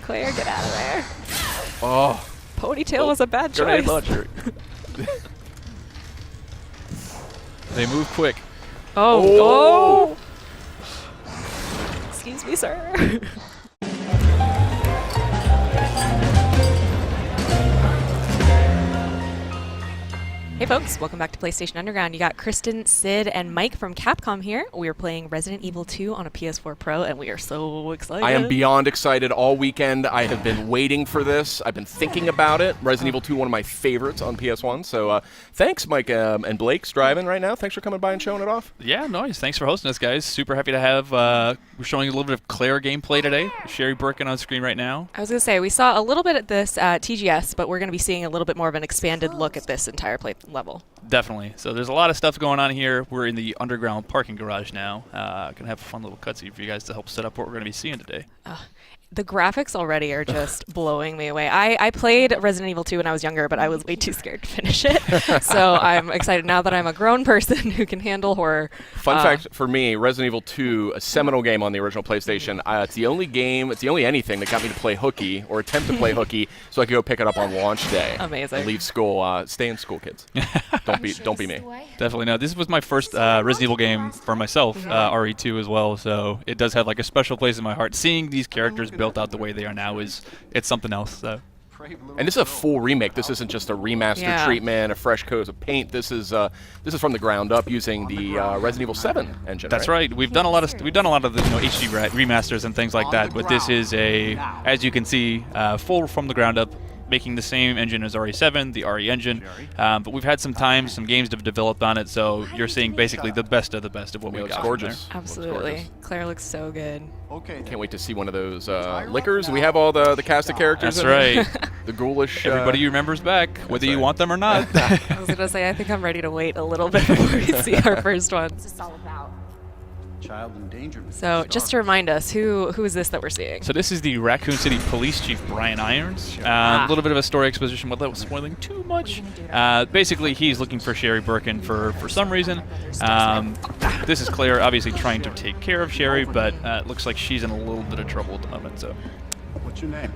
Claire, get out of there. Oh. Ponytail was a bad Grenade choice. launcher. They move quick. Oh. Excuse me, sir. Hey folks, welcome back to PlayStation Underground. You got Kristen, Sid, and Mike from Capcom here. We are playing Resident Evil 2 on a PS4 Pro, and we are so excited. I am beyond excited all weekend. I have been waiting for this. I've been thinking about it. Resident Evil 2, one of my favorites on PS1. So thanks, Mike and Blake's driving right now. Thanks for coming by and showing it off. Yeah, nice. Thanks for hosting us, guys. Super happy to have, we're showing a little bit of Claire gameplay today. Sherry Birkin on screen right now. I was going to say, we saw a little bit at this TGS, but we're going to be seeing a little bit more of an expanded look at this entire play level. Definitely. So there's a lot of stuff going on here. We're in the underground parking garage now. Gonna have a fun little cutscene for you guys to help set up what we're gonna be seeing today. The graphics already are just blowing me away. I played Resident Evil 2 when I was younger, but I was way too scared to finish it. So I'm excited now that I'm a grown person who can handle horror. Fun fact for me, Resident Evil 2, a seminal game on the original PlayStation. It's the only anything that got me to play hooky or attempt to play hooky so I could go pick it up on launch day. Amazing. And leave school. Stay in school, kids. Don't be me. Definitely no. This was my first Resident Evil game for myself, RE2 as well. So it does have like a special place in my heart. Seeing these characters built out the way they are now it's something else. So. And this is a full remake. This isn't just a remaster treatment, a fresh coat of paint. This is from the ground up using the Resident Evil 7 engine. That's right. We've done a lot of the HD remasters and things like that, but this is as you can see, full from the ground up, making the same engine as RE7, the RE engine. But we've had some games that have developed on it, so you're seeing basically the best of what we got. It's gorgeous. Absolutely. Claire looks so good. Okay. Can't wait to see one of those liquors. We have all the cast of characters. That's right. The ghoulish. Everybody remembers back, whether you want them or not. I was going to say, I think I'm ready to wait a little bit before we see our first one. What's this all about? Child endangerment. So just to remind us, who is this that we're seeing? So this is the Raccoon City Police Chief, Brian Irons. A little bit of a story exposition without spoiling too much. Basically, he's looking for Sherry Birkin for some reason. This is Claire obviously trying to take care of Sherry, but it looks like she's in a little bit of trouble at the moment. So. What's your name?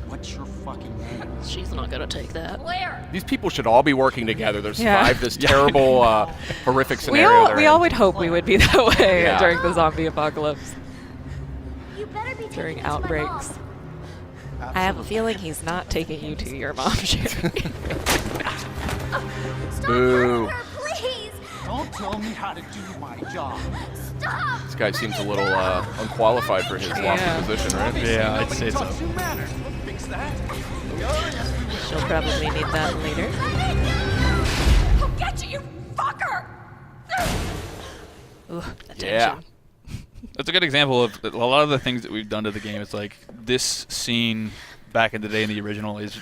What's your fucking name? She's not going to take that. Claire! These people should all be working together. They survive this terrible, horrific We scenario. all would hope we would be that way Yeah. during the zombie apocalypse, You better be during outbreaks. I have a feeling he's not taking you to your mom, Sherry. Boo. Please! Don't tell me how to do my job. Stop! This guy seems a little unqualified for his lofty position, right? Yeah, I'd say so. Fix that. She'll probably need that later. I'll get you, you fucker! Ugh, the Yeah. tension. That's a good example of a lot of the things that we've done to the game. It's like this scene back in the day in the original is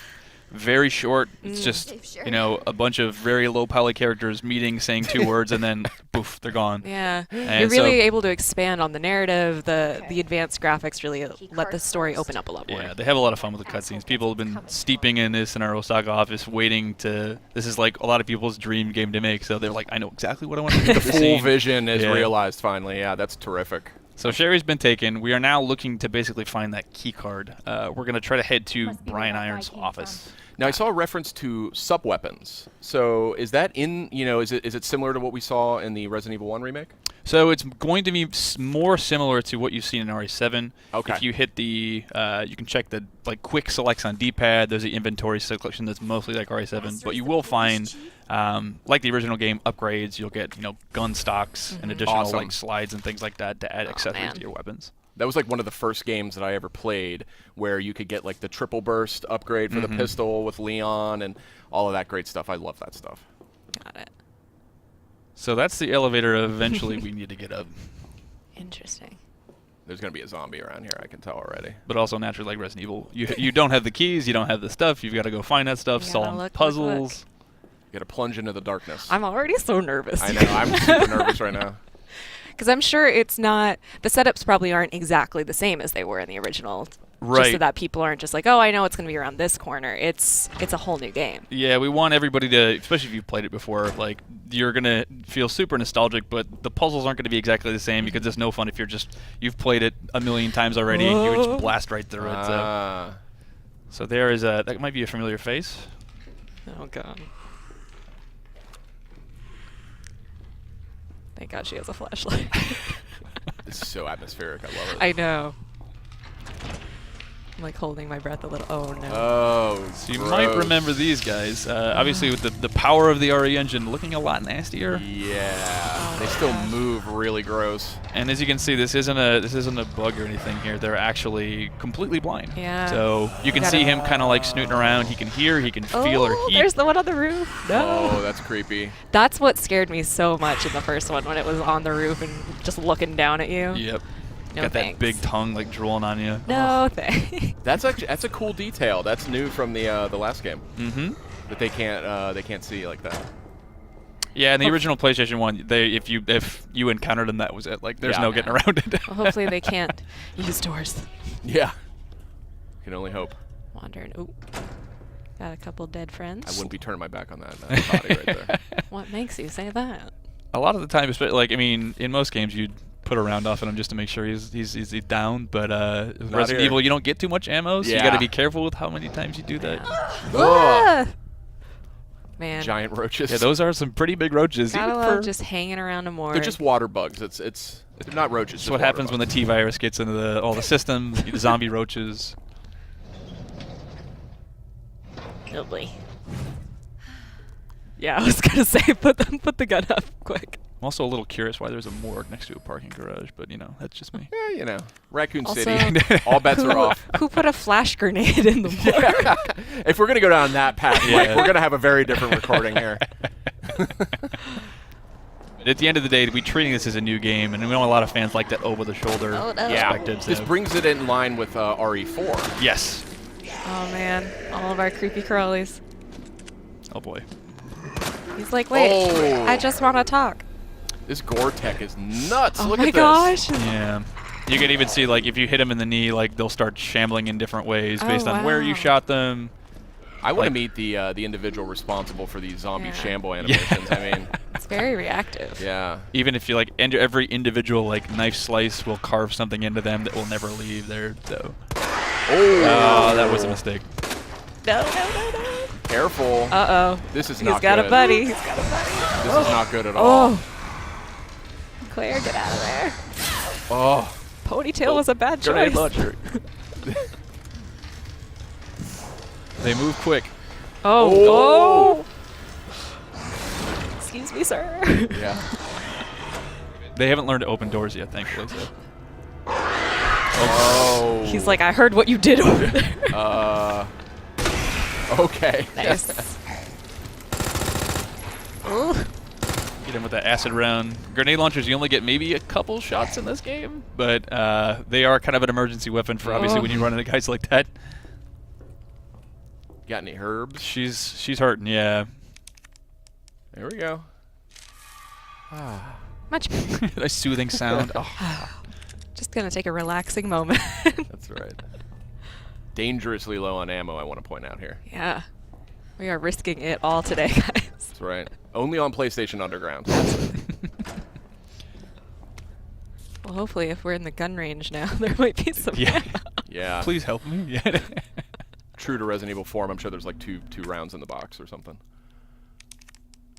very short. It's just, a bunch of very low poly characters meeting, saying two words, and then poof, they're gone. Yeah, And you're really so- able to expand on the narrative. The advanced graphics really let the story open up a lot more. Yeah, they have a lot of fun with the cutscenes. People have been steeping in this in our Osaka office, waiting to. This is like a lot of people's dream game to make. So they're like, I know exactly what I want to do. The full vision is Yeah. realized finally. Yeah, that's terrific. So Sherry's been taken. We are now looking to basically find that key card. We're going to try to head to Brian Irons' office. Now I saw a reference to sub-weapons. So is that in, is it similar to what we saw in the Resident Evil 1 remake? So it's going to be more similar to what you've seen in RE7. Okay. If you hit the, you can check the quick selects on D-pad. There's the inventory selection that's mostly like RE7, but you will find, like the original game, upgrades. You'll get gun stocks and additional Awesome. slides and things like that to add accessories man. to your weapons. That was like one of the first games that I ever played where you could get like the triple burst upgrade for the pistol with Leon and all of that great stuff. I love that stuff. Got it. So that's the elevator eventually we need to get up. Interesting. There's going to be a zombie around here, I can tell already. But also naturally like Resident Evil. You don't have the keys, you don't have the stuff, you've got to go find that stuff, You gotta solve look. puzzles. You got to plunge into the darkness. I'm already so nervous. I know. I'm super nervous right now. Because I'm sure it's not, the setups probably aren't exactly the same as they were in the original Right. Just so that people aren't just like, oh, I know it's going to be around this corner. It's a whole new game. Yeah, we want everybody to, especially if you've played it before, like you're gonna feel super nostalgic, but the puzzles aren't gonna be exactly the same because it's no fun if you've played it a million times already. You would just blast right through it. So there is that might be a familiar face. Oh god. Thank God she has a flashlight. It's so atmospheric. I love it. I know. I'm like holding my breath a little. Oh no. Oh, So you might remember these guys. Obviously, with the power of the RE engine, looking a lot nastier. Yeah, they still move really gross. And as you can see, this isn't a bug or anything here. They're actually completely blind. Yeah. So you can see him kind of like snooting around. He can hear, he can feel her heat. There's the one on the roof. No. Oh, that's creepy. That's what scared me so much in the first one when it was on the roof and just looking down at you. Yep. No Got thanks. that big tongue like drooling on you. No thanks. That's a cool detail. That's new from the last game. Mm-hmm. That they can't see like that. Yeah, in the original PlayStation 1, if you encountered them, that was it. Like, there's Yeah. no getting around it. Well, hopefully they can't use doors. Yeah. Can only hope. Wandering. Ooh. Got a couple dead friends. I wouldn't be turning my back on that body right there. What makes you say that? A lot of the time, like, I mean, in most games, you'd put a round off on him just to make sure he's down. But Resident here. Evil, you don't get too much ammo, so you Yeah. got to be careful with how many times you do that. Ugh. Man. Giant roaches. Yeah, those are some pretty big roaches. Gotta even love for- just hanging around a morgue. They're just water bugs. It's they're not roaches. That's what happens when the T-virus gets into all the systems. The zombie roaches. Oh boy. Yeah, I was gonna say put the gun up quick. I'm also a little curious why there's a morgue next to a parking garage, but that's just me. Yeah, Raccoon Also, City. All bets are off. Who put a flash grenade in the morgue? If we're gonna go down that path, Yeah. Mike, we're gonna have a very different recording here. At the end of the day, we're treating this as a new game, and we know a lot of fans like that over-the-shoulder Oh, no. Yeah, perspective. this so- brings it in line with RE4. Yes. Oh man, all of our creepy crawlies. Oh boy. He's like, wait, Oh. I just want to talk. This gore tech is nuts. Oh Look my at this. gosh. Yeah. You can even see, like, if you hit them in the knee, like, they'll start shambling in different ways Oh, based on where you wow. shot them. I want to Like- meet the individual responsible for these zombie Yeah. shamble animations. I mean, It's very reactive. yeah. Even if you, like, every individual, like, knife slice will carve something into them that will never leave there, so. Oh, That was a mistake. No, no, no, no. Careful. Uh-oh. This is He's not got good. a buddy. He's got a buddy. This is not good at all. Oh. Claire, get out of there. Oh. Ponytail was a bad Grenade choice. launcher. They move quick. Oh. Oh. Excuse me, sir. Yeah. They haven't learned to open doors yet, thankfully, so. Oh. He's like, I heard what you did over there. Okay. Nice. Ooh. Get him with that acid round. Grenade launchers, you only get maybe a couple shots in this game, but they are kind of an emergency weapon for obviously when you run into guys like that. Got any herbs? She's hurting, yeah. There we go. Much better. Nice soothing sound. Oh. Just gonna take a relaxing moment. That's right. Dangerously low on ammo, I want to point out here. Yeah. We are risking it all today, guys. That's right. Only on PlayStation Underground. Well, hopefully if we're in the gun range now, there might be some Yeah. ammo. Yeah. Please help me. Yeah. True to Resident Evil 4, I'm sure there's like two rounds in the box or something.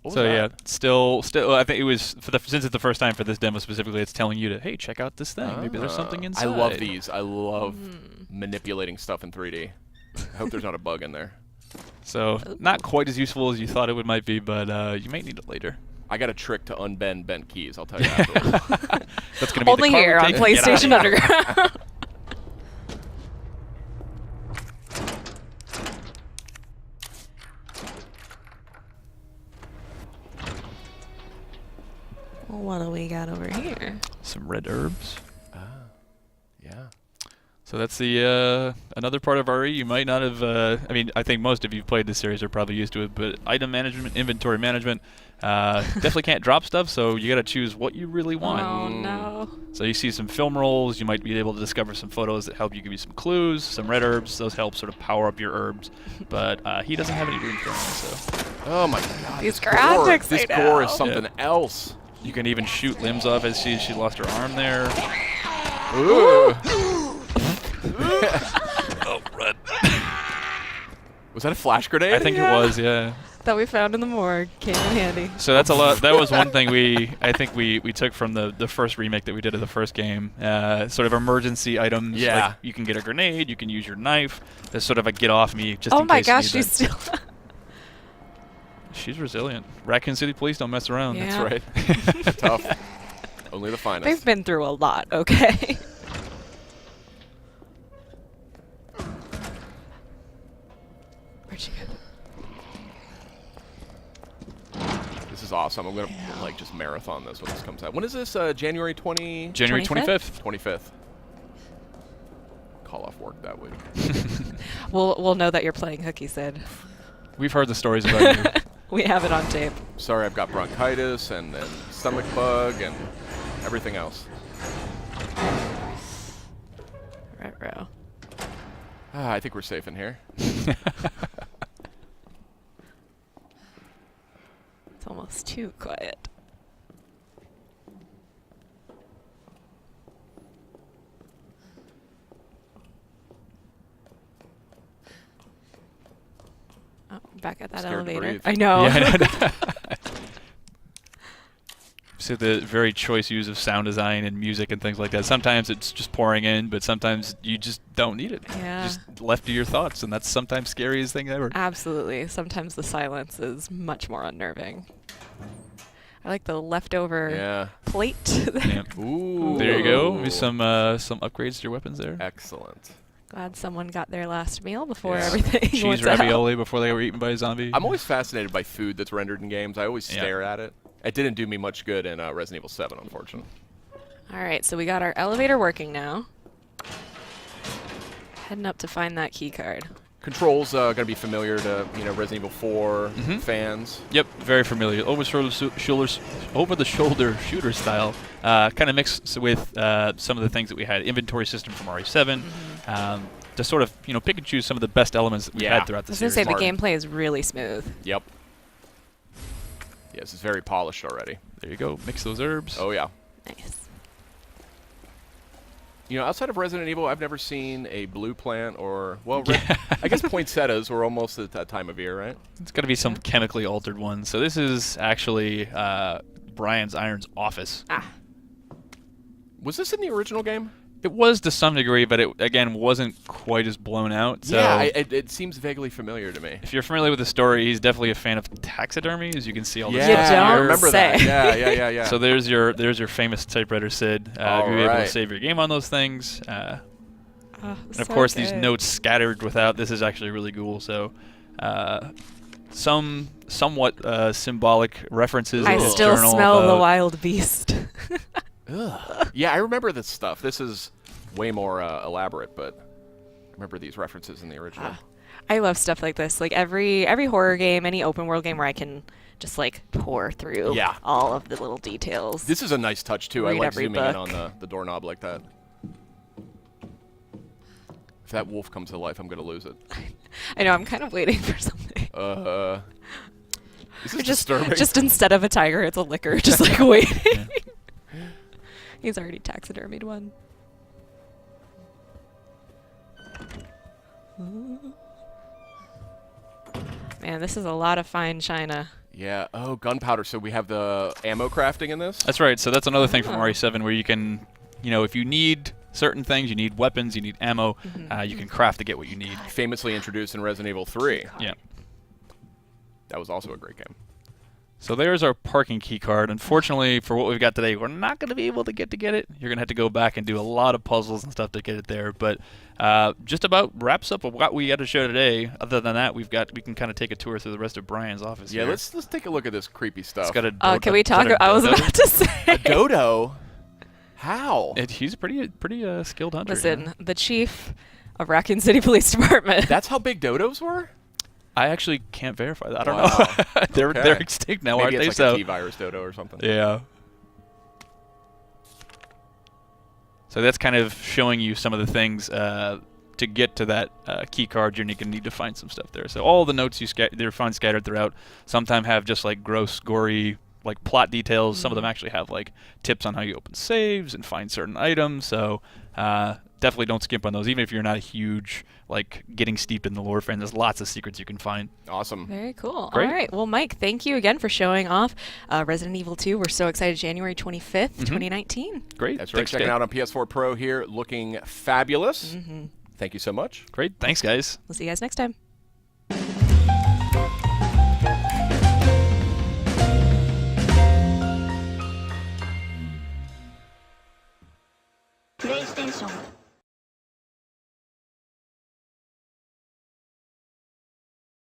What was So yeah, that? still, I think it was since it's the first time for this demo specifically, it's telling you to, hey, check out this thing. Maybe there's something inside. I love these. I love manipulating stuff in 3D. I hope there's not a bug in there. So not quite as useful as you thought it might be, but you may need it later. I got a trick to unbend bent keys. I'll tell you afterwards. That's gonna be Only the car here we on take and get out of PlayStation here. Underground. Well, what do we got over here? Some red herbs. Yeah. So that's the another part of RE you might not have. I mean, I think most of you played this series are probably used to it, but item management, inventory management, definitely can't drop stuff. So you got to choose what you really want. Oh no. So you see some film rolls. You might be able to discover some photos that help you give you some clues. Some red herbs. Those help sort of power up your herbs. But he doesn't have any room for them. So. Oh my God. These this graphics, This I gore is know. something else. You can even shoot limbs off as she lost her arm there. Ooh. Oh, red. Was that a flash grenade? I think it was, yeah. That we found in the morgue came in handy. So that's a lot. That was one thing I think we took from the first remake that we did of the first game. Sort of emergency items. Yeah. Like you can get a grenade. You can use your knife. There's sort of a get off me just Oh in my case you gosh, need she's that. still. She's resilient. Raccoon City Police don't mess around. Yeah. That's right. Tough. Only the finest. They've been through a lot, okay? Where'd she go? This is awesome. I'm gonna like just marathon this when this comes out. When is this? January 20? January 25th? 25th. Call off work that week. We'll know that you're playing hooky, Sid. We've heard the stories about you. We have it on tape. Sorry, I've got bronchitis and stomach bug and everything else. Right, row. I think we're safe in here. It's almost too quiet. Oh, back at that Scared to elevator. breathe. I know. Yeah, I know. So the very choice use of sound design and music and things like that. Sometimes it's just pouring in, but sometimes you just don't need it. Yeah. Just left to your thoughts, and that's sometimes scariest thing ever. Absolutely. Sometimes the silence is much more unnerving. I like the leftover Yeah. plate. Yeah. Ooh. There you go. Maybe some upgrades to your weapons there. Excellent. Glad someone got their last meal before Yeah. everything Cheese went out. ravioli before they were eaten by a zombie. I'm always fascinated by food that's rendered in games. I always Yeah. stare at it. It didn't do me much good in Resident Evil 7, unfortunately. All right, so we got our elevator working now. Heading up to find that key card. Controls going to be familiar to Resident Evil 4 fans. Yep, very familiar. Over the shoulder shooter style, kind of mixed with some of the things that we had. Inventory system from RE7, to sort of pick and choose some of the best elements that we Yeah. had throughout the I was gonna series. say the Smart. gameplay is really smooth. Yep. Yes, it's very polished already. There you go. Mix those herbs. Oh, yeah. Nice. Outside of Resident Evil, I've never seen a blue plant or, well, I guess poinsettias were almost at that time of year, right? It's got to be some chemically altered one. So this is actually Brian's Iron's office. Ah, Was this in the original game? It was to some degree, but it, again, wasn't quite as blown out. So Yeah, it seems vaguely familiar to me. if you're familiar with the story, he's definitely a fan of taxidermy, as you can see all this You stuff don't I here. remember say. that. Yeah. So there's your famous typewriter, Sid. All You'll be able to right. save your game on those things. And of so course, these good. notes scattered without. This is actually really cool. So, somewhat symbolic references. I in his still journal smell the about- wild beast. Ugh. Yeah, I remember this stuff. This is way more elaborate, but I remember these references in the original. I love stuff like this. Like every horror game, any open world game where I can just like pour through Yeah. all of the little details. This is a nice touch, too. I Read like every zooming in book. on the doorknob like that. If that wolf comes to life, I'm going to lose it. I know. I'm kind of waiting for something. This is Just disturbing. just instead of a tiger, it's a licker. Just like waiting. He's already taxidermied one. Man, this is a lot of fine china. Yeah. Oh, gunpowder. So we have the ammo crafting in this? That's right. So that's another thing from Oh. RE7 where you can, if you need certain things, you need weapons, you need ammo, you can craft to get what you need. Famously introduced in Resident Evil 3. Yeah. That was also a great game. So there's our parking key card. Unfortunately, for what we've got today, we're not going to be able to get it. You're going to have to go back and do a lot of puzzles and stuff to get it there. But just about wraps up what we got to show today. Other than that, we can kind of take a tour through the rest of Brian's office. Yeah, here. let's take a look at this creepy stuff. It's got a Can we talk? I was about to say. A dodo? How? He's a pretty skilled hunter. Listen, the chief of Raccoon City Police Department. That's how big dodos were? I actually can't verify that. I don't Wow. know. Okay. They're extinct now, Maybe aren't it's they? like So a T-virus dodo or something. yeah. So that's kind of showing you some of the things to get to that key card. You're going to need to find some stuff there. So all the notes you find scattered throughout sometimes have just like gross, gory, like plot details. Some of them actually have like tips on how you open saves and find certain items. So definitely don't skimp on those, even if you're not a huge like getting steeped in the lore fan. There's lots of secrets you can find. Awesome. Very cool. Great. All right. Well, Mike, thank you again for showing off Resident Evil 2. We're so excited. January 25th, 2019. Great. That's right. Thanks, Checking Kate. out on PS4 Pro here, looking fabulous. Thank you so much. Great. Thanks, guys. We'll see you guys next time. PlayStation